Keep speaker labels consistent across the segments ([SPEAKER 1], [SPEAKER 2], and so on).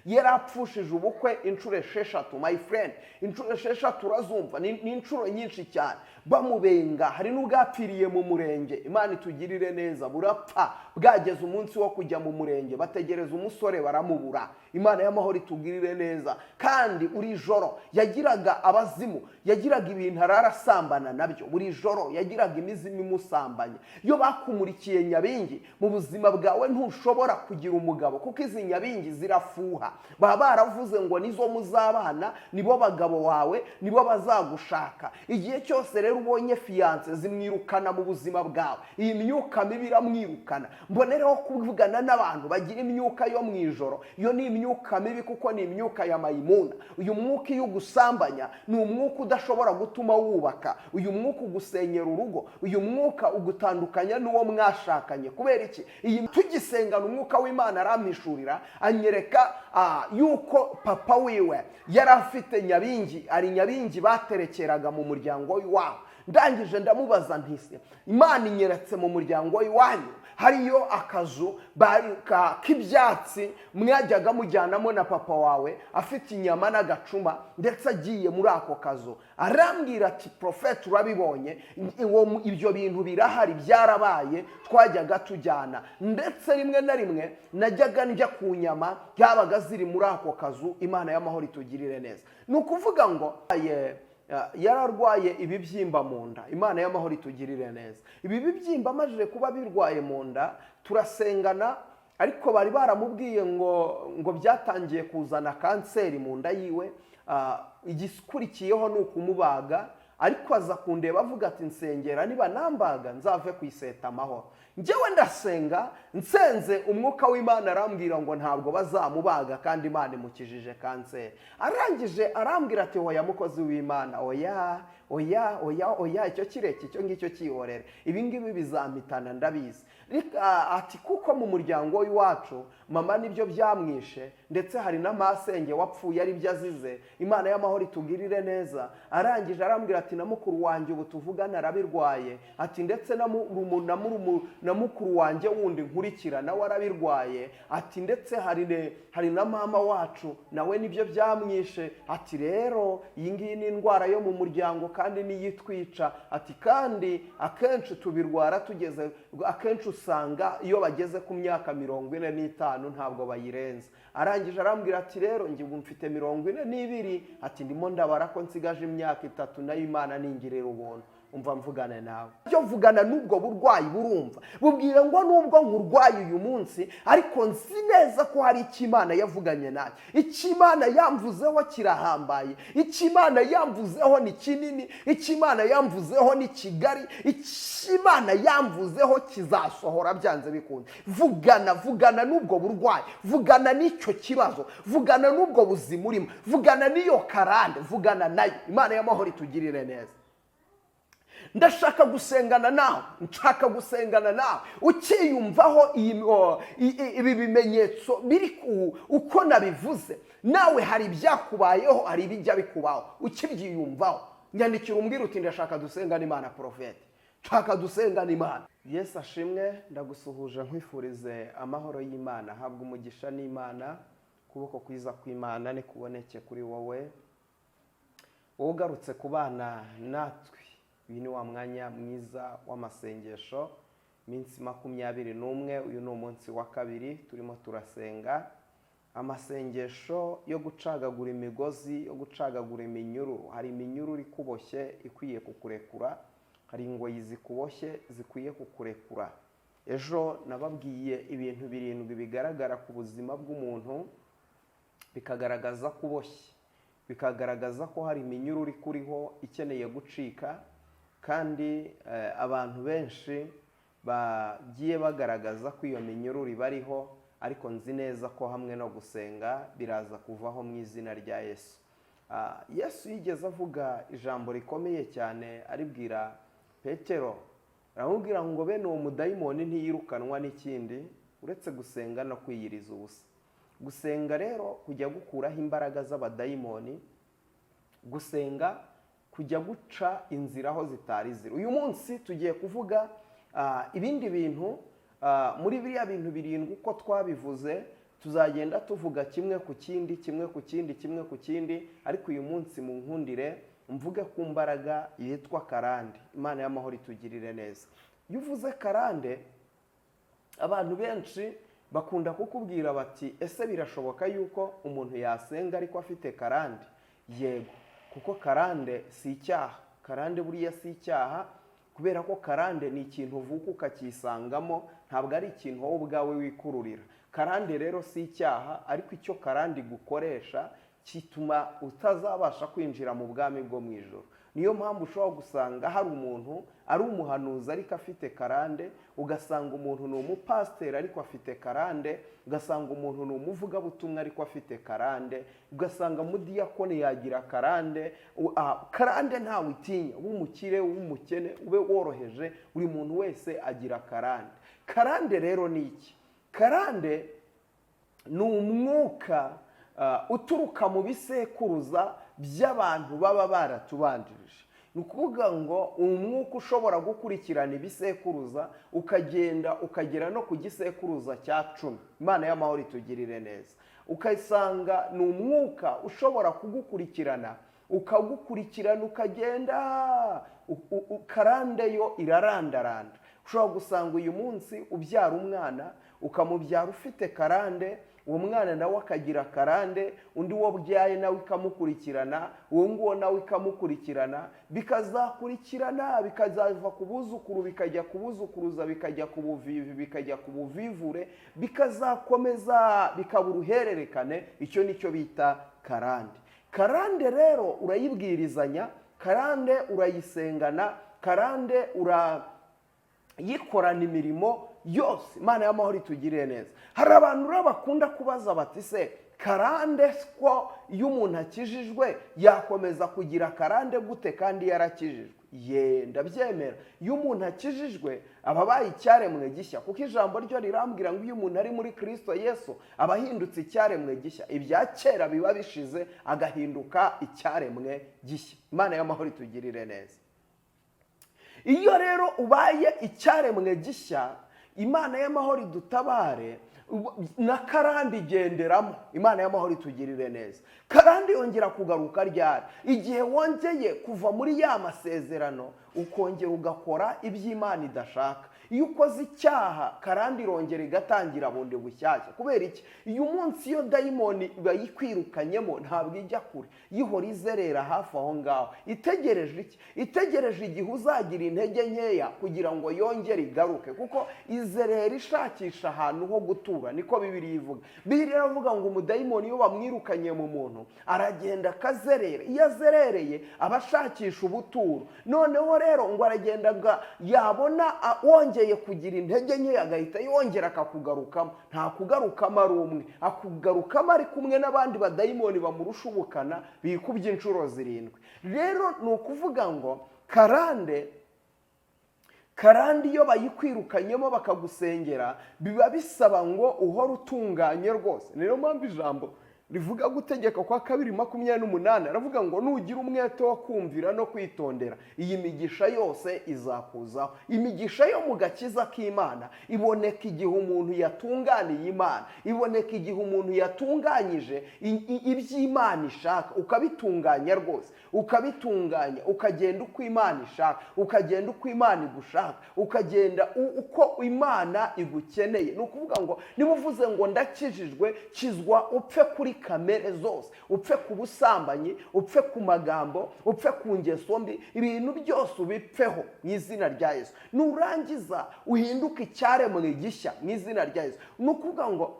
[SPEAKER 1] Yarapfushije ubukwe inshuro 6, my friend. Inshuro 6 urazumva ni inshuro nyinshi cyane. Bamubenga, hari n'ubwapfiriye mu murenge. Imana itugirire neza, burapfa bwageze umunsi wo kujya mu murenge, bategereza umusore baramubura. Imana y'amahoro itugirire neza. Kandi uri joro yagiraga abazimu, yagiraga ibintu ararasambana nabyo. Buri joro yagiraga imizimu imusambanya. Iyo bakumurikiye nyabingi mu buzima bwawe ntushobora kugira umugabo, kuko izi nyabingi zirafuha. Baba baravuze ngo nizo muzabana, nibo bagabo wawe, nibo bazagushaka. Igihe cyose rero ubonye fiance zimwirukana mu buzima bwawe, iyi myuka mibi iramwirukana. Mbonereho kuvugana n'abantu bagira imyuka yo mu ijoro. Iyo ni imyuka mibi, kuko ni imyuka ya mayimuna. Uyu mwuka iyo ugusambanya ni umwuka udashobora gutuma wubaka. Uyu mwuka ugusenyera urugo. Uyu mwuka ugutandukanya n'uwo mwashakanye. Kubera iki? Iyi tugisengana umwuka w'Imana arampishurira, anyereka yuko papa wiwe yari afite nyabingi, ari nyabingi baterekeraga mu muryango w'iwabo. Ndangije ndamubaza ntise, Imana inyeretse mu muryango w'iwanyu hariyo akazu k'ibyatsi mwajyaga mujyanamo na papa wawe afite inyama n'agacuma, ndetse agiye muri ako kazu. Arambwira ati Prophet, urabibonye ibyo bintu birahari, byarabaye, twajyaga tujyana, ndetse rimwe na rimwe najyaga njya ku nyama byabaga ziri muri ako kazu. Imana y'amahoro itugirire neza. Ni ukuvuga ngo yararwaye ibibyimba mu nda. Imana y'amahoro itugirire neza. Ibi bibyimba amajije kuba birwaye mu nda, turasengana, ariko bari baramubwiye ngo byatangiye kuzana kanseri mu nda yiwe. Igikurikiyeho ni ukumubaga, ariko aza kundeba avuga ati nsengera niba nambaga nzave ku iseta amahoro. Njyewe ndasenga, nsenze umwuka w'Imana arambwira ngo ntabwo bazamubaga kandi Imana imukijije kanseri. Arangije arambwira ati hoya mukozi w'Imana, oya icyo kireke, icyo ngicyo cyihorere, ibi ngibi bizampitana ndabizi. Ati kuko mu muryango w'iwacu mama nibyo byamwishe, ndetse hari n'amasenge wapfuye ari byo azize. Imana y'amahoro itugirire neza. Arangije arambwira ati na mukuru wanjye ubu tuvugana arabirwaye, ati ndetse na mukuru wanjye wundi nkurikira nawe arabirwaye, ati ndetse hari na mama wacu nawe nibyo byamwishe. Ati rero iyi ngiyi ni indwara yo mu muryango kandi niyitwica. Ati kandi akenshi tubirwara tugeze, akenshi usanga iyo bageze ku myaka 45 ntabwo bayirenza. Arangije arambwira ati rero njye ubu mfite 42, ati ndimo ndabara ko nsigaje imyaka 3, nayo Imana ningirira ubuntu. Umva mvugane nawe. Byo mvugana n'ubwo burwayi burumva. Bubwire ngo nubwo nkurwaye uyu munsi, ariko nzi neza ko hari icyo Imana yavuganye nawe. Icyo Imana yamvuzeho kirahambaye. Icyo Imana yamvuzeho ni kinini. Icyo Imana yamvuzeho ni kigari. Icyo Imana yamvuzeho kizasohora byanze bikunze. Vugana n'ubwo burwayi. Vugana n'icyo kibazo. Vugana n'ubwo buzima urimo. Vugana n'iyo karande. Vugana nayo. Imana y'amahoro itugirire neza. Ndashaka gusengana nawe, nshaka gusengana nawe ukiyumvaho ibi bimenyetso biri uko nabivuze. Nawe hari ibyakubayeho, hari ibijya bikubaho, ukibyiyumvaho, nyandikira umbwira uti ndashaka dusengana Imana Prophet, nshaka dusengana Imana. Yesu ashimwe, ndagusuhuje nkwifurize amahoro y'Imana. Habwa umugisha n'Imana, kuboko kwiza kw'Imana ni kuboneke kuri wowe ugarutse kubana natwe. Uyu ni wa mwanya mwiza w'amasengesho, minsi 21. Uyu ni umunsi wa kabiri turimo turasenga amasengesho yo gucagagura imigozi, yo gucagagura iminyururu. Hari iminyururu ikuboshye ikwiye kukurekura, hari ingoyi zikuboshye zikwiye kukurekura. Ejo nababwiye ibintu 7 bigaragara ku buzima bw'umuntu bikagaragaza kuboshye, bikagaragaza ko hari iminyururu ikuriho ikeneye gucika. Kandi abantu benshi bagiye bagaragaza ko iyo minyururu bariho, ariko nzi neza ko hamwe no gusenga biraza kuvaho mu izina rya Yesu. Yesu yigeze avuga ijambo rikomeye cyane, aribwira Petero, aramubwira ngo bene uwo mudayimoni ntiyirukanwa n'ikindi uretse gusenga no kwiyiriza ubusa. Gusenga rero kujya gukuraho imbaraga z'abadayimoni, gusenga kujya guca inzira aho zitari ziri. Uyu munsi tugiye kuvuga ibindi bintu muri biriya bintu 7 uko twabivuze. tuzagenda tuvuga kimwe ku kindi ariko uyu munsi mu nkundire mvuge ku mbaraga yitwa karande. Imana y'amahoro itugirire neza. Iyo uvuze karande, abantu benshi bakunda kukubwira bati ese birashoboka yuko umuntu yasenga ariko afite karande? Yego, kuko karande si icyaha. Karande buriya si icyaha, kubera ko karande ni ikintu uvuka ukakisangamo, ntabwo ari ikintu wowe ubwawe wikururira. Karande rero si icyaha, ariko icyo karande gukoresha kituma utazabasha kwinjira mu bwami bwo mu ijoro. Niyo mpamvu ushobora gusanga hari umuntu ari umuhanuzi ariko afite karande, ugasanga umuntu ni umupasiteri ariko afite karande, ugasanga umuntu ni umuvugabutumwa ariko afite karande, ugasanga mudiyakoni yagira karande. Karande ntawe itinya, w'umukire w'umukene ube woroheje, buri muntu wese agira karande. Karande rero ni iki? Karande ni umwuka uturuka mu bisekuruza by'abantu baba baratubanjirije. Ni ukuvuga ngo umwuka ushobora gukurikirana ibisekuruza ukagenda ukagera no ku gisekuruza cya 10. Imana y'amahoro itugirire neza. Ukayisanga ni umwuka ushobora kugukurikirana ukagenda, karande yo irarandaranda. Ushobora gusanga uyu munsi ubyara umwana, ukamubyara ufite karande, uwo mwana nawe akagira karande, undi wo byaye nawe ikamukurikirana, uwo nguwo nawe ikamukurikirana, bikazakurikirana, bikazava ku buzukuru, bikajya ku buzukuruza, bikajya ku buvivi, bikajya ku buvivure, bikazakomeza bikaba uruhererekane. Icyo nicyo bita karande. Karande rero urayibwirizanya, karande urayisengana, karande urayikorana imirimo yose. Imana y'amahoro itugirire neza. Hari abantu rero bakunda kubaza bati se karande ko iyo umuntu akijijwe yakomeza kugira karande gute kandi yarakijijwe? Ndabyemera. Iyo umuntu akijijwe aba abaye icyaremwe gishya, kuko ijambo ryo rirambwira ngo iyo umuntu ari muri Kristo Yesu aba ahindutse icyaremwe gishya. Ibya kera biba bishize agahinduka icyaremwe gishya. Imana y'amahoro itugirire neza. Iyo rero ubaye icyaremwe gishya, Imana y'amahoro idutabare, na karande igenderamo. Imana y'amahoro itugirire neza. Karande yongera kugaruka ryari? Igihe wongeye kuva muri ya masezerano ukongera ugakora iby'Imana idashaka. Iyo ukoze icyaha, karande irongera igatangira bundi bushyashya. Kubera iki? Uyu munsi iyo dayimoni bayikwirukanyemo ntabwo ijya kure, yihora izerera hafi aho ngaho. Itegereje iki? Itegereje igihe uzagira intege nkeya kugira ngo yongere igaruke, kuko izerera ishakisha ahantu ho gutura. Niko Bibiliya ivuga. Bibiliya iravuga ngo umudayimoni iyo bamwirukanye mu muntu aragenda akazerera. Iyo azerereye aba ashakisha ubuturo. Noneho rero ngo aragenda yabona wongeye kugira intege nke agahita yongera akakugarukamo. Nta kugarukamo ari umwe, akugarukamo ari kumwe n'abandi badayimoni bamurusha ubukana bikubye inshuro 7. Rero ni ukuvuga ngo karande iyo bayikwirukanyemo bakagusengera biba bisaba ngo uhora utunganye rwose. Niyo mpamvu ijambo rivuga gutegeka kwa Kabiri 28 aravuga ngo nugira umwete wo kumvira no kwitondera, iyi migisha yose izakuzaho. Imigisha yo mu gakiza k'Imana iboneka igihe umuntu yatunganiye Imana, iboneka igihe umuntu yatunganyije iby'Imana ishaka, ukabitunganya rwose, ukabitunganya, ukagenda uko Imana ishaka, ukagenda uko Imana igushaka, ukagenda uko Imana igukeneye. Ni ukuvuga ngo niba uvuze ngo ndakijijwe, kizwa upfe kuri kamere zose, upfe ku busambanyi, upfe ku magambo, upfe ku ngeso mbi, ibintu byose ubipfeho mu izina rya Yesu. Nurangiza uhinduke icyaremwe gishya mu izina rya Yesu. Ni ukuvuga ngo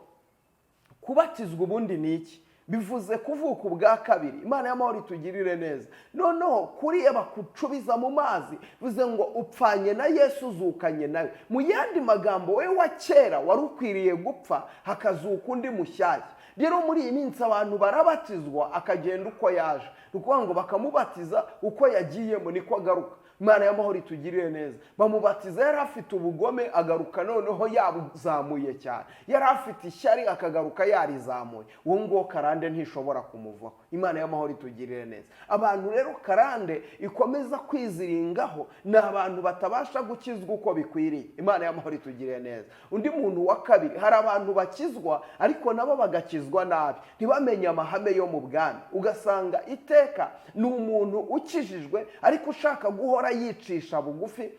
[SPEAKER 1] kubatizwa ubundi ni iki? Bivuze kuvuka ubwa kabiri. Imana y'amahoro itugirire neza. Noneho kuriya bakucubiza mu mazi bivuze ngo upfanye na Yesu, uzukanye nawe. Mu yandi magambo, we wa kera wari ukwiriye gupfa hakazuka undi mushyashya. Rero muri iyi minsi abantu barabatizwa akagenda uko yaje. Ni ukuvuga ngo bakamubatiza uko yagiyemo niko agaruka. Imana y'amahoro itugirire neza. Bamubatiza yari afite ubugome, agaruka noneho yabuzamuye cyane. Yari afite ishyari, akagaruka yarizamuye. Uwo ngo karande ntishobora kumuvaho. Imana y'amahoro itugirire neza. Abantu rero karande ikomeza kwiziringaho ni abantu batabasha gukizwa uko bikwiriye. Imana y'amahoro itugirire neza. Undi muntu wa kabiri, hari abantu bakizwa ariko nabo bagakizwa nabi, ntibamenye amahame yo mu bwami. Ugasanga iteka ni umuntu ukijijwe ariko ushaka guhora yicisha bugufi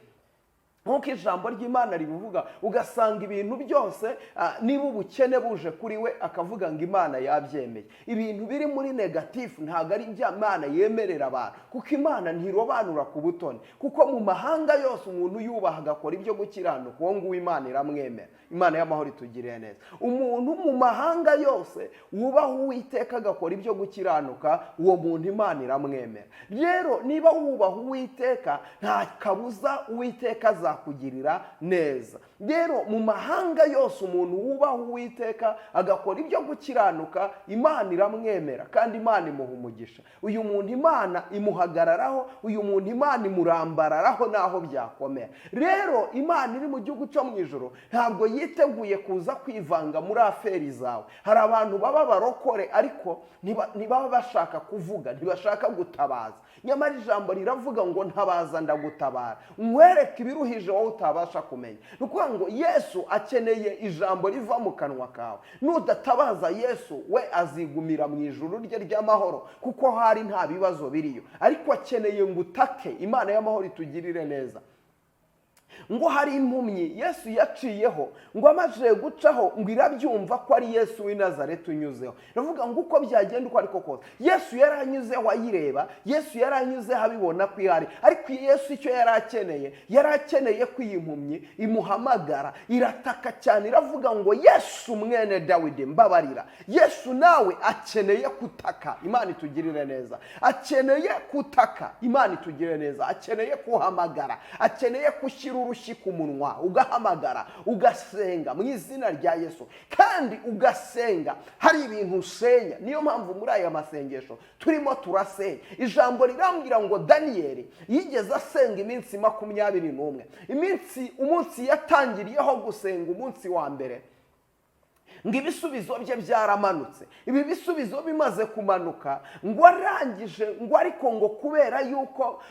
[SPEAKER 1] nk'uko ijambo ry'Imana ribivuga. Ugasanga ibintu byose niba ubukene buje kuri we akavuga ngo Imana yabyemeye. Ibintu biri muri negatifu ntabwo ari ibyo Imana yemerera abantu, kuko Imana ntirobanura ku butoni. Kuko mu mahanga yose umuntu yubaha agakora ibyo gukiranuka, uwo nguwo Imana iramwemera. Imana y'amahoro itugirire neza. Umuntu mu mahanga yose wubaha Uwiteka agakora ibyo gukiranuka, uwo muntu Imana iramwemera. Rero niba wubaha Uwiteka, nta kabuza Uwiteka azakugirira neza. Rero mu mahanga yose umuntu wubaha Uwiteka agakora ibyo gukiranuka, Imana iramwemera kandi Imana imuha umugisha. Uyu muntu Imana imuhagararaho, uyu muntu Imana imurambararaho naho byakomera. Rero Imana iri mu gihugu cyo mu ijuru ntabwo yiteguye kuza kwivanga muri aferi zawe. Hari abantu baba barokore ariko ntibaba bashaka kuvuga, ntibashaka gutabaza. Nyamara ijambo riravuga ngo ntabaza ndagutabara, nkwereke ibiruhije wowe utabasha kumenya. Ni ukuvuga ngo Yesu akeneye ijambo riva mu kanwa kawe. Nudatabaza Yesu, we azigumira mu ijuru rye ry'amahoro, kuko hari nta bibazo biriyo. Ariko akeneye ngo utake. Imana y'amahoro itugirire neza. Ngo hari impumyi Yesu yaciyeho, ngo amaze gucaho ngo irabyumva ko ari Yesu w'i Nazareti unyuzeho. Ndavuga ngo uko byagenda uko ariko kose, Yesu yaranyuzeho ayireba, Yesu yaranyuzeho abibona ko ihari. Ariko Yesu icyo yarakeneye ko iyi mpumyi imuhamagara, irataka cyane, iravuga ngo Yesu mwene Dawidi mbabarira. Yesu nawe akeneye kutaka. Imana itugirire neza. Akeneye kutaka. Imana itugirire neza. Akeneye kuhamagara, akeneye gushyira urushyi ku munwa, ugahamagara, ugasenga mu izina rya Yesu. Kandi ugasenga hari ibintu usenya. Niyo mpamvu muri aya masengesho turimo turasenya. Ijambo rirambwira ngo Daniyeli yigeze asenga iminsi 21. Umunsi yatangiriyeho gusenga, umunsi wa mbere, ngo ibisubizo bye byaramanutse. Ibi bisubizo bimaze kumanuka, ngo arangije, ngo ariko ngo kubera yuko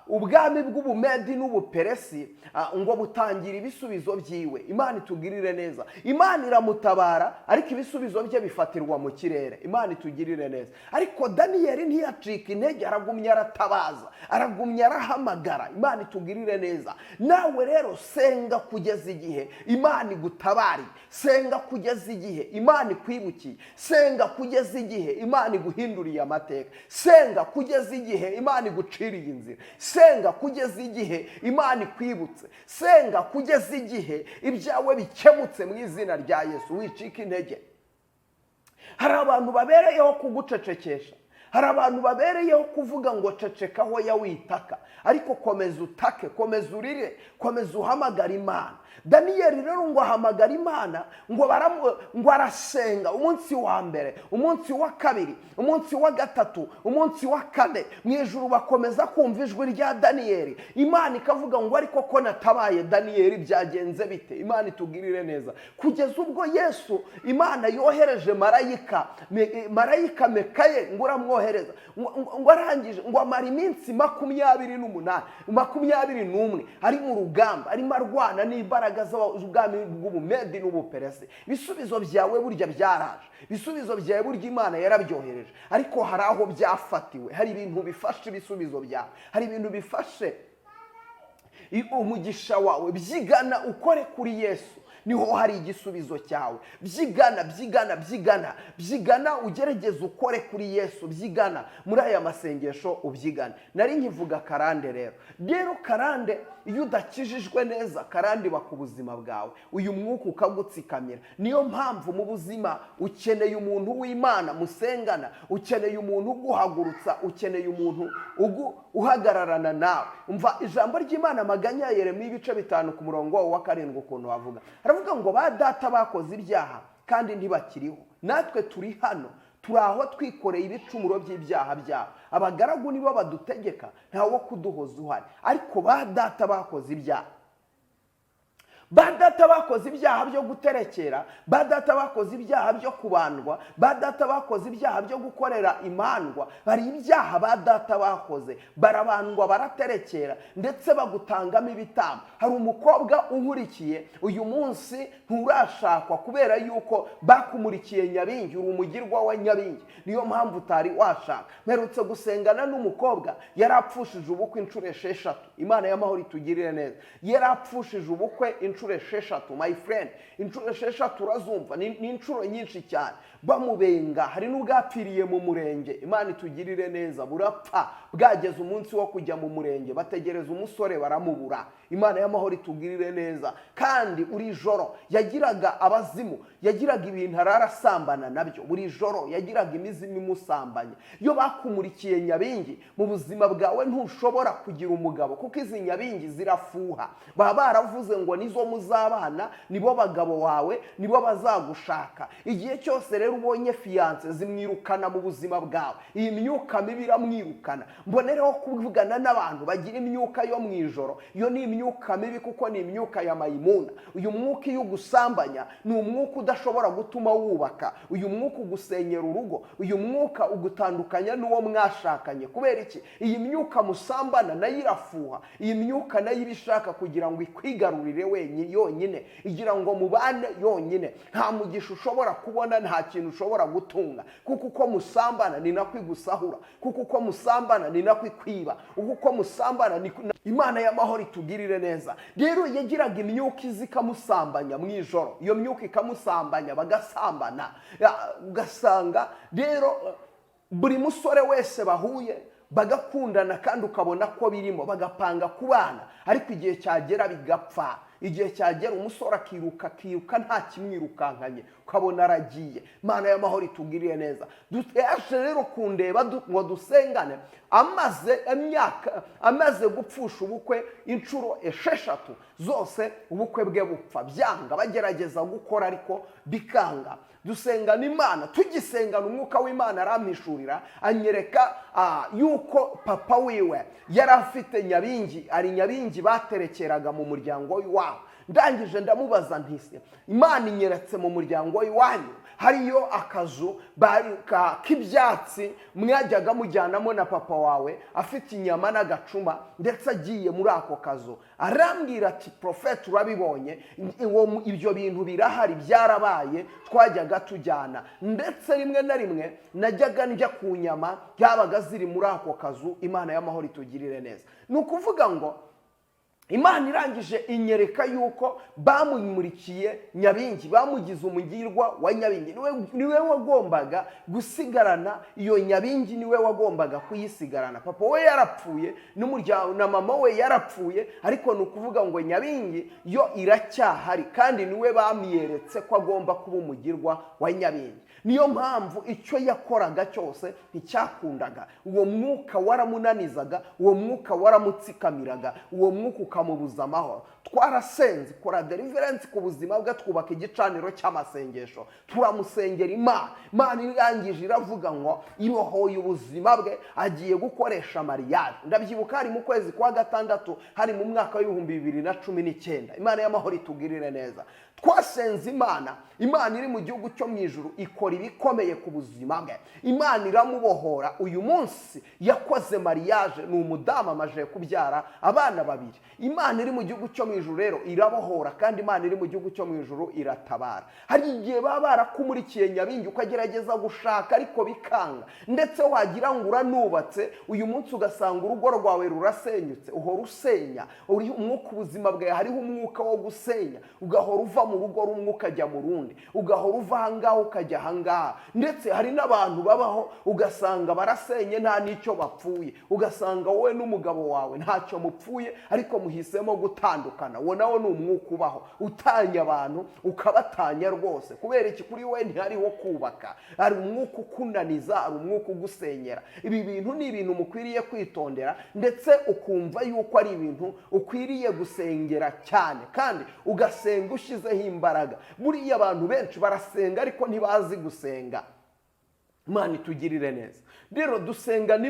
[SPEAKER 1] ubwami bw'Ubumedi n'Ubuperesi ngo butangira ibisubizo byiwe. Imana itugirire neza. Imana iramutabara ariko ibisubizo bye bifatirwa mu kirere. Imana itugirire neza. Ariko Daniyeli ntiyacika intege, aragumya aratabaza, aragumya arahamagara. Imana itugirire neza. Nawe rero senga kugeza igihe Imana igutabariye. Senga kugeza igihe Imana ikwibukiye. Senga kugeza igihe Imana iguhinduriye amateka. Senga kugeza igihe Imana iguciriye inzira. Senga kugeza igihe Imana ikwibutse. Senga kugeza igihe ibyawe bikemutse mu izina rya Yesu. Wicika intege. Hari abantu babereyeho kugucecekesha, hari abantu babereyeho kuvuga ngo ceceka aho yawitaka. Ariko komeza utake, komeza urire, komeza uhamagara Imana. Daniyeli rero ngo ahamagara Imana, ngo arasenga umunsi wa mbere, umunsi wa kabiri, umunsi wa gatatu, umunsi wa kane. Mu ijuru bakomeza kumva ijwi rya Daniyeli. Imana ikavuga ngo ariko ko natabaye Daniyeli byagenze bite? Imana itugirire neza. Kugeza ubwo Yesu, Imana yohereje marayika Mikaeli ngo uramwohereza, ngo arangije ngo amara iminsi 21 ari mu rugamba, arimo arwana n'imbaraga z'ubwami bw'Ubumedi n'Ubuperesi. Ibisubizo byawe burya byaraje, ibisubizo byawe burya Imana yarabyohereje. Ariko hari aho byafatiwe, hari ibintu bifashe ibisubizo byawe, hari ibintu bifashe umugisha wawe. Byigana ukore kuri Yesu, niho hari igisubizo cyawe. Byigana ugerageze ukore kuri Yesu. Byigana muri aya masengesho, ubyigane. Nari nkivuga karande rero karande, iyo udakijijwe neza, karande ba ku buzima bwawe, uyu mwuka ukagutsikamira. Niyo mpamvu mu buzima ukeneye umuntu w'Imana musengana, ukeneye umuntu uguhagurutsa, ukeneye umuntu uhagararana nawe. Umva ijambo ry'Imana Maganya ya Yeremiya 5 ku murongo wa 7 ukuntu havuga. Haravuga ngo ba data bakoze ibyaha kandi ntibakiriho, natwe turi hano turaho twikoreye ibicumuro by'ibyaha byabo. Abagaragu nibo badutegeka, ntawe wo kuduhoza uhari. Ariko ba data bakoze ibyaha, ba data bakoze ibyaha byo guterekera, ba data bakoze ibyaha byo kubandwa, ba data bakoze ibyaha byo gukorera imandwa. Hari ibyaha ba data bakoze, barabandwa, baraterekera, ndetse bagutangamo ibitambo. Hari umukobwa unkurikiye uyu munsi nturashakwa kubera yuko bakumurikiye Nyabingi, uri umugirwa wa Nyabingi, niyo mpamvu utari washaka. Mperutse gusengana n'umukobwa yarapfushije ubukwe inshuro 6. Imana y'amahoro itugirire neza. Yarapfushije ubukwe inshuro 6, my friend. Inshuro 6 urazumva, ni inshuro nyinshi cyane. Bamubenga, hari n'ubwapfiriye mu murenge. Imana itugirire neza. Burapfa bwageze umunsi wo kujya mu murenge, bategereza umusore baramubura. Imana y'amahoro itugirire neza. Kandi uri joro yagiraga abazimu, yagiraga ibintu ararasambana nabyo. Buri joro yagiraga imizimu imusambanya. Iyo bakumurikiye Nyabingi, mu buzima bwawe ntushobora kugira umugabo, kuko izi Nyabingi zirafuha. Baba baravuze ngo nizo muzabana, nibo bagabo wawe, nibo bazagushaka. Igihe cyose rero ubonye fiance zimwirukana mu buzima bwawe, iyi myuka mibi iramwirukana. Mbonereho kuvugana n'abantu bagira imyuka yo mu ijoro. Iyo ni imyuka mibi, kuko ni imyuka ya mayimuna. Uyu mwuka iyo ugusambanya ni umwuka udashobora gutuma wubaka. Uyu mwuka ugusenyera urugo. Uyu mwuka ugutandukanya n'uwo mwashakanye. Kubera iki? Iyi myuka musambana nayo irafuha. Iyi myuka nayo ibishaka kugira ngo ikwigarurire yonyine, igira ngo mubane yonyine. Nta mugisha ushobora kubona, nta kintu ushobora gutunga, kuko uko musambana ni nako igusahura, kuko uko musambana ni nako ikwiba, uko musambana ni Imana y'amahoro itugirire neza. Rero yagiraga imyuka izikamusambanya mu ijoro. Iyo myuka ikamusambanya, bagasambana. Ugasanga rero buri musore wese bahuye bagakundana, kandi ukabona ko birimo, bagapanga kubana, ariko igihe cyagera bigapfa. Igihe cyagera umusore akiruka nta kimwirukankanye, ukabona aragiye. Imana y'amahoro itugirire neza. Yaje rero kundeba ngo dusengane, amaze gupfusha ubukwe inshuro 6 zose. Ubukwe bwe bupfa, byanga, bagerageza gukora ariko bikanga. Dusengana Imana, tugisengana umwuka w'Imana arampishurira, anyereka yuko papa wiwe yari afite Nyabingi, ari Nyabingi baterekeraga mu muryango w'iwabo. Ndangije ndamubaza ntise, Imana inyeretse mu muryango w'iwanyu hariyo akazu k'ibyatsi mwajyaga mujyanamo na papa wawe, afite inyama n'agacuma, ndetse agiye muri ako kazu. Arambwira ati, Prophet, urabibonye, ibyo bintu birahari, byarabaye, twajyaga tujyana, ndetse rimwe na rimwe najyaga njya ku nyama byabaga ziri muri ako kazu. Imana y'amahoro itugirire neza. Ni ukuvuga ngo Imana irangije inyereka yuko bamumurikiye Nyabingi, bamugize umugirwa wa Nyabingi. Niwe wagombaga gusigarana iyo Nyabingi, niwe wagombaga kuyisigarana. Papa we yarapfuye, n'umuryango na mama we yarapfuye, ariko ni ukuvuga ngo Nyabingi yo iracyahari, kandi niwe bamyeretse ko agomba kuba umugirwa wa Nyabingi. Niyo mpamvu icyo yakoraga cyose nticyakundaga. Uwo mwuka waramunanizaga, uwo mwuka waramutsikamiraga, uwo mwuka ukamubuza amahoro. Twarasenze, kora deliverance ku buzima bwe, twubaka igicaniro cy'amasengesho, turamusengera Imana. Imana irangije iravuga ngo irohoye ubuzima bwe, agiye gukoresha mariage. Ndabyibuka hari mu kwezi kwa gatandatu, hari mu mwaka w'2019. Imana y'amahoro itugirire neza. Twasenze Imana, Imana iri mu gihugu cyo mu ijuru ikora ibikomeye ku buzima bwe. Imana iramubohora. Uyu munsi yakoze mariage, ni umudamu amaje kubyara abana 2. Imana iri mu gihugu cyo mu ijuru rero irabohora, kandi Imana iri mu gihugu cyo mu ijuru iratabara. Hari igihe baba barakumurikiye Nyabingi, ukagerageza gushaka ariko bikanga, ndetse wagira ngo uranubatse, uyu munsi ugasanga urugo rwawe rurasenyutse. Uhora usenya, uri umwuka ubuzima bwawe, hariho umwuka wo gusenya, ugahora uva mu rugo rumwe ukajya mu rundi, ugahora uva ahangaha ukajya ahangaha. Ndetse hari n'abantu babaho ugasanga barasenye nta n'icyo bapfuye, ugasanga wowe n'umugabo wawe ntacyo mupfuye, ariko muhisemo gutandukana. Uwo nawo ni umwuka ubaho, utanya abantu, ukabatanya rwose. Kubera iki? Kuri we ntihariho kubaka, hari umwuka ukunaniza, hari umwuka ugusenyera. Ibi bintu ni ibintu mukwiriye kwitondera, ndetse ukumva yuko ari ibintu ukwiriye gusengera cyane, kandi ugasenga ushyizeho imbaraga. Buriya abantu benshi barasenga ariko ntibazi gusenga. Imana itugirire neza. Rero dusengana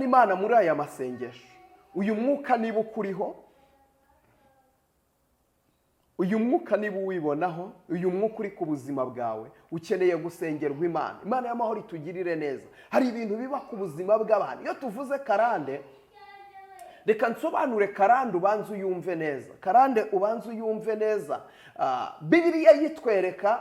[SPEAKER 1] Imana muri aya masengesho. Uyu mwuka niba ukuriho, uyu mwuka niba uwibonaho, uyu mwuka uri ku buzima bwawe, ukeneye gusengerwa Imana. Imana y'amahoro itugirire neza. Hari ibintu biba ku buzima bw'abantu. Iyo tuvuze karande, reka nsobanure karande ubanze uyumve neza. Karande ubanze uyumve neza. Bibiliya yitwereka,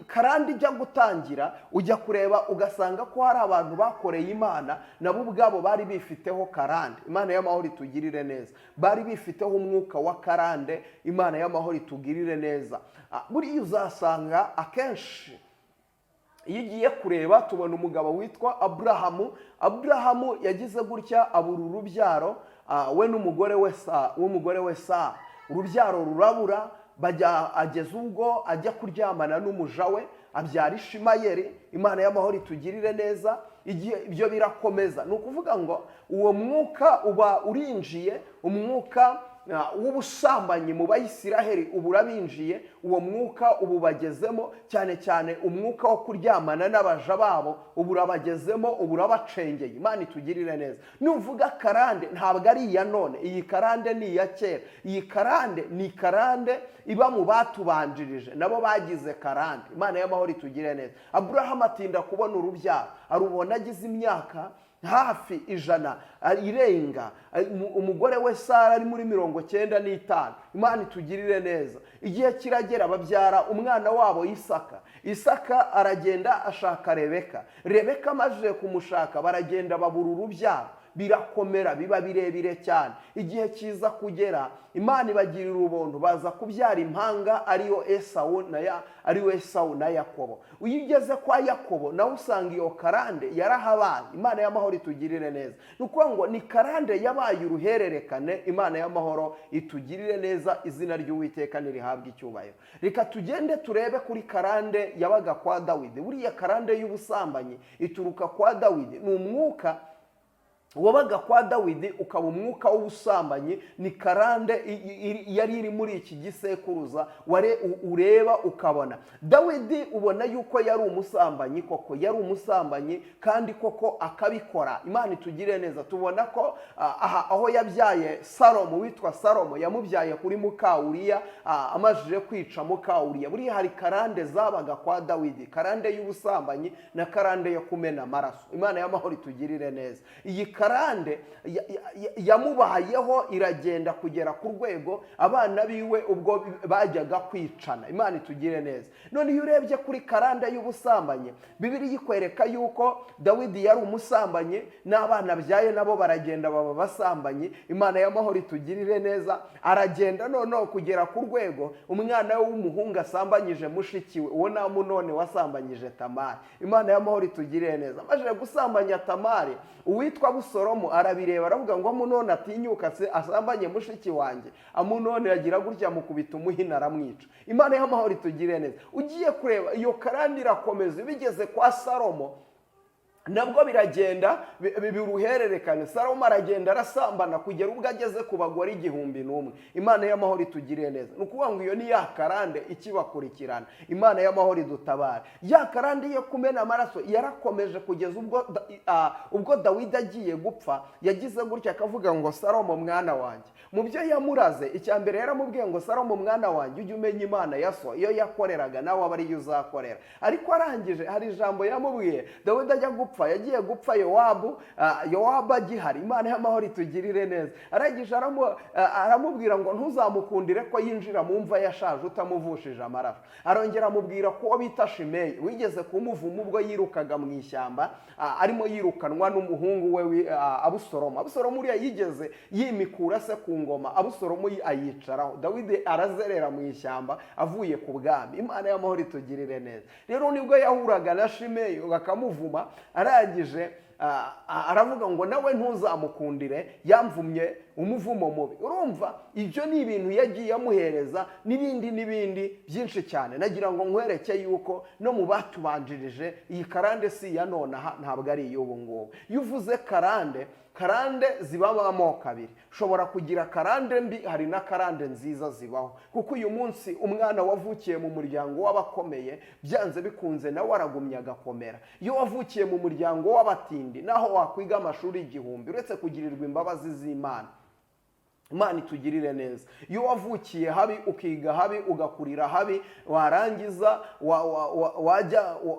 [SPEAKER 1] karande ijya gutangira, ujya kureba ugasanga ko hari abantu bakoreye Imana nabo ubwabo bari bifiteho karande. Imana y'amahoro itugirire neza. Bari bifiteho umwuka wa karande. Imana y'amahoro itugirire neza. Buriya uzasanga akenshi iyo ugiye kureba, tubona umugabo witwa Aburahamu yagize gutya abura urubyaro, we n'umugore we Sara. Urubyaro rurabura, ageze ubwo ajya kuryamana n'umuja we, abyara Ishimayeli. Imana y'amahoro itugirire neza. Igihe ibyo birakomeza, ni ukuvuga ngo uwo mwuka uba urinjiye, umwuka w'ubusambanyi mu Bayisiraheli ubu urabinjiye. Uwo mwuka ubu bagezemo, cyane cyane umwuka wo kuryamana n'abaja babo ubu urabagezemo, ubu urabacengeye. Imana itugirire neza. Nuvuga karande ntabwo ari iya none, iyi karande ni iya kera. Iyi karande ni karande iba mu batubanjirije, nabo bagize karande. Imana y'amahoro itugirire neza. Aburahamu atinda kubona urubyaro, arubona agize imyaka hafi 100 irenga. Umugore we Sara ari muri 95. Imana itugirire neza. Igihe kiragera babyara umwana wabo Isaka aragenda ashaka Rebeka amaze kumushaka baragenda babura urubyaro, birakomera, biba birebire cyane. Igihe kiza kugera, Imana ibagirira ubuntu, baza kubyara impanga ariyo Esawu na Yakobo. Uyigeze kwa Yakobo nawe usanga iyo karande yarahabaye. Imana y'amahoro itugirire neza. Nuko ngo ni karande yabaye uruhererekane. Imana y'amahoro itugirire neza. Izina ry'Uwiteka nirihabwe icyubahiro. Reka tugende turebe kuri karande yabaga kwa Dawidi. Buriya karande y'ubusambanyi ituruka kwa Dawidi. Ni umwuka wabaga kwa Dawidi, ukaba umwuka w'ubusambanyi. Ni karande yari iri muri iki gisekuruza ureba ukabona. Dawidi ubona yuko yari umusambanyi, koko yari umusambanyi, kandi koko akabikora. Imana itugire neza. Tubona ko aho yabyaye Salomo, witwa Salomo, yamubyaye kuri Mukawuriya, amajije kwica Mukawuriya. Buriya hari karande zabaga kwa Dawidi, karande y'ubusambanyi na karande yo kumena amaraso. Imana y'amahoro itugirire neza. Iyi karande yamubayeho iragenda kugera ku rwego abana biwe ubwo bajyaga kwicana. Imana itugire neza. None iyo urebye kuri karande y'ubusambanyi, Bibiliya ikwereka yuko Dawidi yari umusambanyi, n'abana byaye nabo baragenda baba basambanyi. Imana y'amahoro itugirire neza. Aragenda noneho kugera ku rwego umwana we w'umuhungu asambanyije mushiki we, uwo na Amunoni wasambanyije Tamari. Imana y'amahoro itugirire neza. Amaze gusambanya Tamari, uwitwa Abusalomu arabireba, aravuga ngo Amunoni atinyuka se asambanye mushiki wanjye. Amunoni yagira gutya mukubita umuhini aramwica. Imana y'amahoro itugirire neza. Ugiye kureba iyo karande irakomeza, bigeze kwa Salomo nabwo biragenda biruhererekane. Salomo aragenda arasambana kugera ubwo ageze ku bagore 1,000. Imana y'amahoro itugirire neza. Nukuvuga ngo iyo ni ya karande ikibakurikirana. Imana y'amahoro idutabara. Ya karande yo kumena amaraso yarakomeje kugeza ubwo Dawidi agiye gupfa, yagize gutya akavuga ngo Salomo mwana wanjye. Mu byo yamuraze, icyambere yaramubwiye ngo Salomo mwana wanjye, ujye umenya Imana ya so, iyo yakoreraga nawe aba ari yo uzakorera. Ariko arangije hari ijambo yamubwiye. Dawidi ajya gupfa, yagiye gupfa Yowabu agihari. Imana y'amahoro itugirire neza. Arangije aramubwira ngo ntuzamukundire ko yinjira mu mva yashaje utamuvushije amaraso. Arongera amubwira ko bita Shimeyi wigeze kumuvuma ubwo yirukaga mu ishyamba, arimo yirukanwa n'umuhungu we Abusalomu. Abusalomu uriya yigeze yimikura se ku ngoma, Abusalomu ayicaraho. Dawidi arazerera mu ishyamba avuye ku bwami. Imana y'amahoro itugirire neza. Rero nibwo yahuraga na Shimeyi bakamuvuma, arangije aravuga ngo nawe ntuzamukundire yamvumye umuvumo mubi. Urumva ibyo ni ibintu yagiye amuhereza n'ibindi byinshi cyane. Nagira ngo nkwereke yuko no mu batubanjirije iyi karande si ya nonaha, ntabwo ari iy'ubu ngubu. Iyo uvuze karande zibamo amoko abiri. Ushobora kugira karande mbi, hari na karande nziza zibaho, kuko uyu munsi umwana wavukiye mu muryango w'abakomeye byanze bikunze nawe aragumya agakomera. Iyo wavukiye mu muryango w'abatindi, naho wakwiga amashuri 1000 uretse kugirirwa imbabazi z'Imana. Imana itugirire neza. Iyo wavukiye habi, ukiga habi, ugakurira habi, warangiza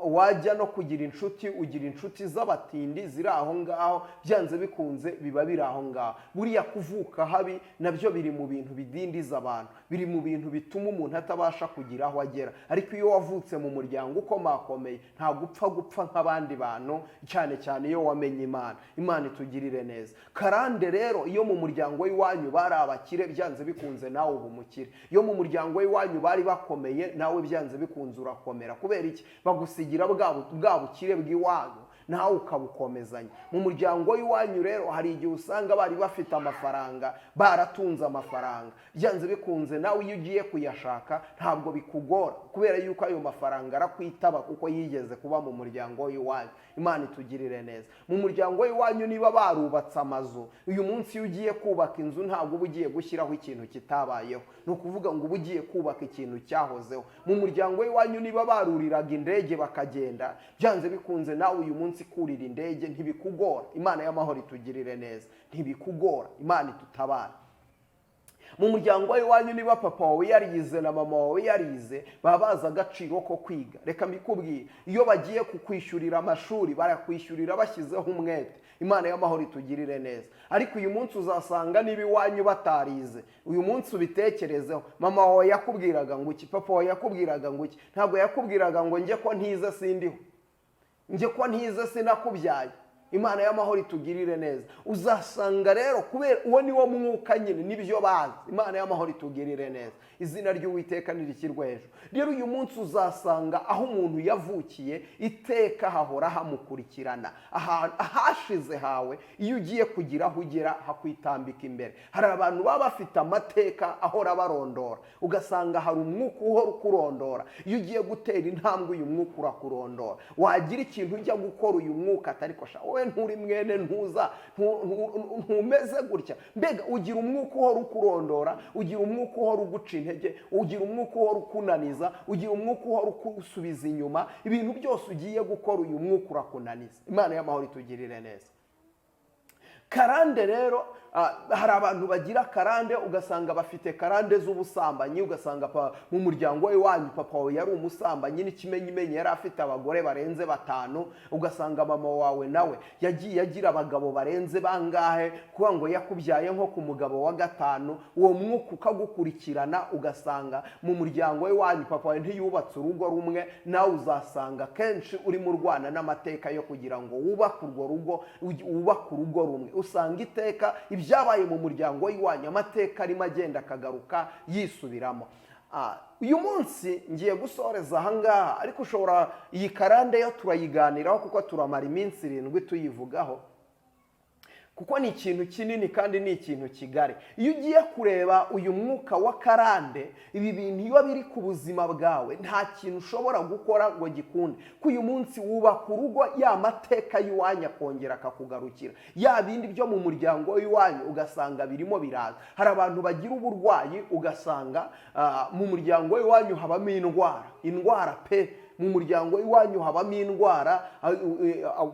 [SPEAKER 1] wajya no kugira inshuti, ugira inshuti z'abatindi ziri aho ngaho, byanze bikunze biba biri aho ngaho. Buriya kuvuka habi nabyo biri mu bintu bidindiza abantu, biri mu bintu bituma umuntu atabasha kugira aho agera. Ariko iyo wavutse mu muryango ukomakomeye, nta gupfa nk'abandi bantu, cyane cyane iyo wamenye Imana. Imana itugirire neza. Karande rero iyo mu muryango w'iwanyu bari abakire, byanze bikunze nawe uba umukire. Iyo mu muryango w'iwanyu bari bakomeye, nawe byanze bikunze urakomera. Kubera iki? Bagusigira bwa bukire bw'iwanyu, nawe ukabukomezanya. Mu muryango w'iwanyu rero hari igihe usanga bari bafite amafaranga, baratunze amafaranga, byanze bikunze nawe iyo ugiye kuyashaka ntabwo bikugora, kubera yuko ayo mafaranga arakwitaba kuko yigeze kuba mu muryango w'iwanyu. Imana itugirire neza. Mu muryango w'iwanyu niba barubatse amazu, uyu munsi iyo ugiye kubaka inzu ntabwo uba ugiye gushyiraho ikintu kitabayeho, ni ukuvuga ngo uba ugiye kubaka ikintu cyahozeho. Mu muryango w'iwanyu niba baruriraga indege bakagenda, byanze bikunze nawe uyu munsi kurira indege ntibikugora. Imana y'amahoro itugirire neza, ntibikugora. Imana itutabara. Mu muryango w'iwanyu niba papa wawe yarize na mama wawe yarize, baba bazi agaciro ko kwiga. Reka mbikubwire, iyo bagiye kukwishyurira amashuri barakwishyurira bashyizeho umwete. Imana y'amahoro itugirire neza. Ariko uyu munsi uzasanga niba iwanyu batarize, uyu munsi ubitekerezeho, mama wawe yakubwiraga ngo iki, papa wawe yakubwiraga ngo iki. Ntabwo yakubwiraga ngo njye ko ntize sindiho, njye ko ntize sinakubyaye. Imana y'amahoro itugirire neza. Uzasanga rero kubera uwo ni wo mwuka nyine nibyo bazi. Imana y'amahoro itugirire neza. Izina ry'Uwiteka nirikirwe hejuru. Rero uyu munsi uzasanga aho umuntu yavukiye iteka hahora hamukurikirana. Ahashize hawe iyo ugiye kugira aho ugera hakwitambika imbere. Hari abantu baba bafite amateka ahora barondora, ugasanga hari umwuka uhora ukurondora. Iyo ugiye gutera intambwe uyu mwuka urakurondora. Wagira ikintu ujya gukora uyu mwuka atariko shawe nturi mwene ntumeze gutya. Mbega ugira umwuka uhora ukurondora, ugira umwuka uhora uguca intege, ugira umwuka uhora ukunaniza, ugira umwuka uhora ukusubiza inyuma. Ibintu byose ugiye gukora uyu mwuka urakunaniza. Imana y'amahoro itugirire neza. Karande rero, hari abantu bagira karande ugasanga bafite karande z'ubusambanyi. Ugasanga mu muryango w'iwanyu papa wawe yari umusambanyi n'ikimenyimenyi, yari afite abagore barenze 5. Ugasanga mama wawe nawe yagiye agira abagabo barenze bangahe, kuba ngo yakubyaye nko ku mugabo wa 5. Uwo mwuka ukagukurikirana, ugasanga mu muryango w'iwanyu papa wawe ntiyubatse urugo rumwe, nawe uzasanga kenshi uri mu rwana n'amateka yo kugira ngo wubake urwo rugo, wubake urugo rumwe. Usanga iteka ibyabaye mu muryango w'iwanyu amateka arimo agenda akagaruka yisubiramo. Uyu munsi ngiye gusoreza ahangaha, ariko ushobora iyi karande yo turayiganiraho kuko turamara iminsi 7 tuyivugaho, kuko ni ikintu kinini kandi ni ikintu kigari. Iyo ugiye kureba uyu mwuka wa karande, ibi bintu iyo biri ku buzima bwawe nta kintu ushobora gukora ngo gikunde. Ko uyu munsi wubaka urugo, ya mateka y'iwanyu akongera akakugarukira, ya bindi byo mu muryango w'iwanyu ugasanga birimo biraza. Hari abantu bagira uburwayi ugasanga mu muryango w'iwanyu habamo indwara pe. Mu muryango w'iwanyu habamo indwara,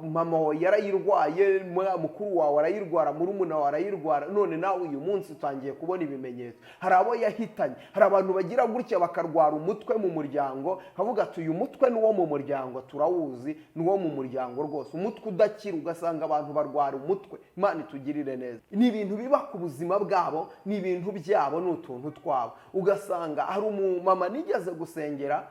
[SPEAKER 1] mama wawe yarayirwaye, mukuru wawe arayirwara, murumuna wawe arayirwara, none nawe uyu munsi utangiye kubona ibimenyetso. Hari abo yahitanye. Hari abantu bagira gutya bakarwara umutwe mu muryango, kavuga ati uyu mutwe ni wo mu muryango turawuzi, ni wo mu muryango rwose. Umutwe udakira, ugasanga abantu barwara umutwe. Imana itugirire neza. Ni ibintu biba ku buzima bwabo, ni ibintu byabo, ni utuntu twabo. Ugasanga hari umumama nigeze gusengera,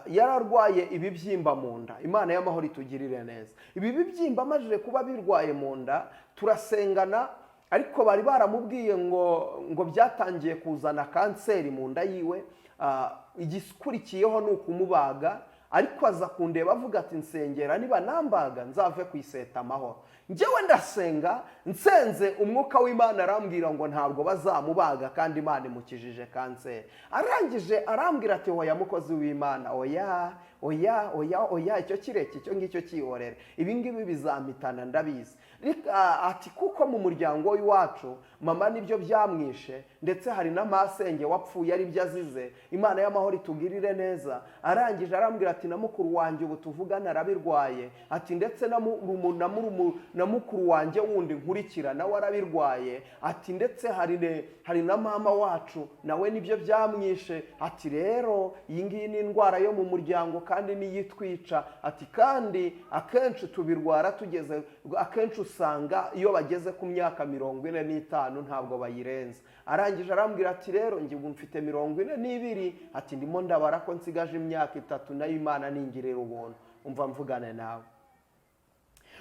[SPEAKER 1] yararwaye ibibyimba mu nda. Imana y'amahoro itugirire neza. Ibi bibyimba amajije kuba birwaye mu nda, turasengana, ariko bari baramubwiye ngo byatangiye kuzana kanseri mu nda yiwe. Igikurikiyeho ni ukumubaga, ariko aza kundeba avuga ati nsengera niba nambaga nzave ku iseta amahoro. Njyewe ndasenga nsenze umwuka w'Imana arambwira ngo ntabwo bazamubaga kandi Imana imukijije kanseri. Arangije arambwira ati hoya mukozi w'Imana, oya icyo kireke icyo ngicyo kihorere, ibi ngibi bizamitana ndabizi. Ati kuko mu muryango w'iwacu mama nibyo byamwishe, ndetse hari n'amasenge wapfuye ari byo azize, Imana y'amahoro itugirire neza. Arangije arambwira ati na mukuru wanjye ubu tuvugana arabirwaye, ati ndetse na mukuru wanjye wundi nkurikira nawe arabirwaye, ati ndetse hari na mama wacu nawe nibyo byamwishe. Ati rero iyi ngiyi ni indwara yo mu muryango kandi niyitwica. Ati kandi akenshi tubirwara tugeze, akenshi usanga iyo bageze ku myaka 45 ntabwo bayirenza. Arangije arambwira ati rero njye ubu mfite 42, ati ndimo ndabara ko nsigaje imyaka 3 nayo Imana ningirira ubuntu. Umva mvugane nawe,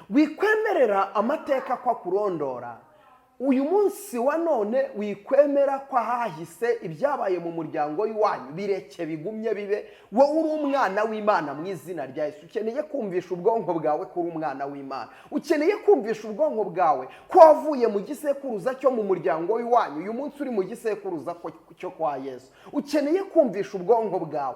[SPEAKER 1] wikwemerera amateka kwa kurondora. Uyu munsi wa none wikwemera kwa hahise ibyabaye mu muryango w'iwanyu bireke bigumye bibe. Wowe uri umwana w'Imana mu izina rya Yesu. Ukeneye kumvisha ubwonko bwawe ko uri umwana w'Imana. Ukeneye kumvisha ubwonko bwawe ko wavuye mu gisekuruza cyo mu muryango w'iwanyu, uyu munsi uri mu gisekuruza cyo kwa Yesu. Ukeneye kumvisha ubwonko bwawe,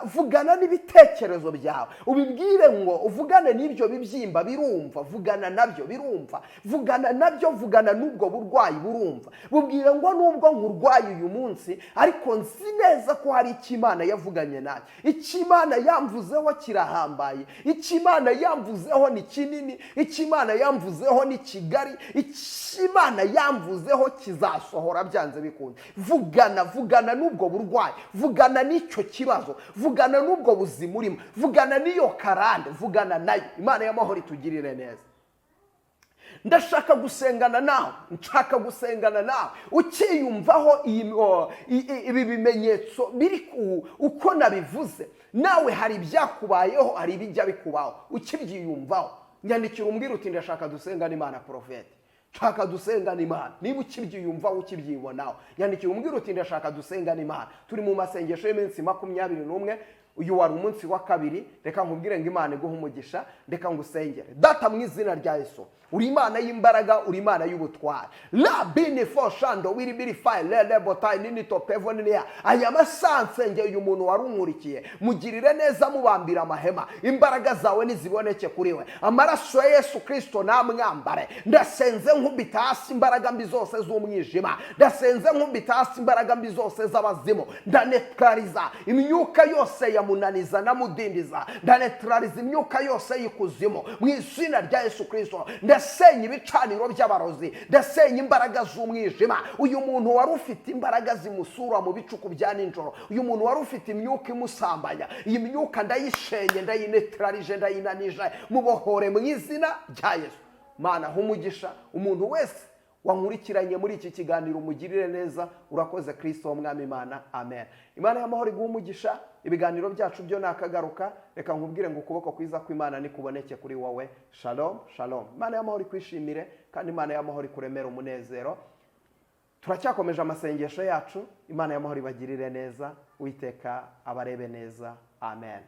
[SPEAKER 1] vugana n'ibitekerezo byawe, ubibwire ngo uvugane n'ibyo bibyimba birumva, vugana nabyo birumva, vugana nabyo, vugana n'ubwo burwayi burumva. Bubwire ngo nubwo nkurwaye uyu munsi ariko nzi neza ko hari icyo Imana yavuganye nanjye, icyo Imana yamvuzeho kirahambaye, icyo Imana yamvuzeho ni kinini, icyo Imana yamvuzeho ni kigari, icyo Imana yamvuzeho kizasohora byanze bikunze. Vugana n'ubwo burwayi, vugana n'icyo kibazo, vugana n'ubwo buzima urimo, vugana n'iyo karande, vugana nayo. Imana y'amahoro itugirire neza. Ndashaka gusengana nawe, nshaka gusengana nawe ukiyumvaho ibi bimenyetso biri uko nabivuze. Nawe hari ibyakubayeho, hari ibijya bikubaho, ukibyiyumvaho nyandikira umbwira uti ndashaka dusengana Imana Prophet. Nshaka dusengana Imana. Niba ukibyiyumvaho ukibyibonaho nyandikira umbwira uti ndashaka dusengana Imana. Turi mu masengesho y'iminsi 21. Uyu wari umunsi wa kabiri. Reka nkubwire ngo Imana iguhe umugisha, reka ngusengere. Data mu izina rya Yesu, uri Imana y'imbaraga, uri Imana y'ubutware. La bini foshando wiri biri fire lele botai nini topevo nini ya. Aya masanse nge uyu muntu warunkurikiye, mugirire neza mubambira amahema. Imbaraga zawe niziboneke kuri we. Amaraso ya Yesu Kristo namwambare. Ndasenze nkubita hasi imbaraga mbi zose z'umwijima. Ndasenze nkubita hasi imbaraga mbi zose z'abazimu. Ndanetraliza imyuka yose ya munaniza na mudindiza. Ndanetraliza imyuka yose y'ikuzimu mu izina rya Yesu Kristo. Ndasenya ibicaniro by'abarozi, ndasenya imbaraga z'umwijima. Uyu muntu wari ufite imbaraga zimusura mu bicuku bya ninjoro, uyu muntu wari ufite imyuka imusambanya, iyi myuka ndayishenye, ndayinetralije, ndayinanije, mubohore mu izina rya Yesu. Mana humugisha umuntu wese wankurikiranye muri iki kiganiro, umugirire neza. Urakoze Kristo umwami Imana. Amen. Imana y'amahoro iguhe umugisha. Ibiganiro byacu byo nakagaruka. Reka nkubwire ngo ukuboko kwiza kw'Imana nikuboneke kuri wowe. Shalom shalom. Imana y'amahoro ikwishimire kandi Imana y'amahoro ikuremera umunezero. Turacyakomeje amasengesho yacu. Imana y'amahoro ibagirire neza, Uwiteka abarebe neza. Amen.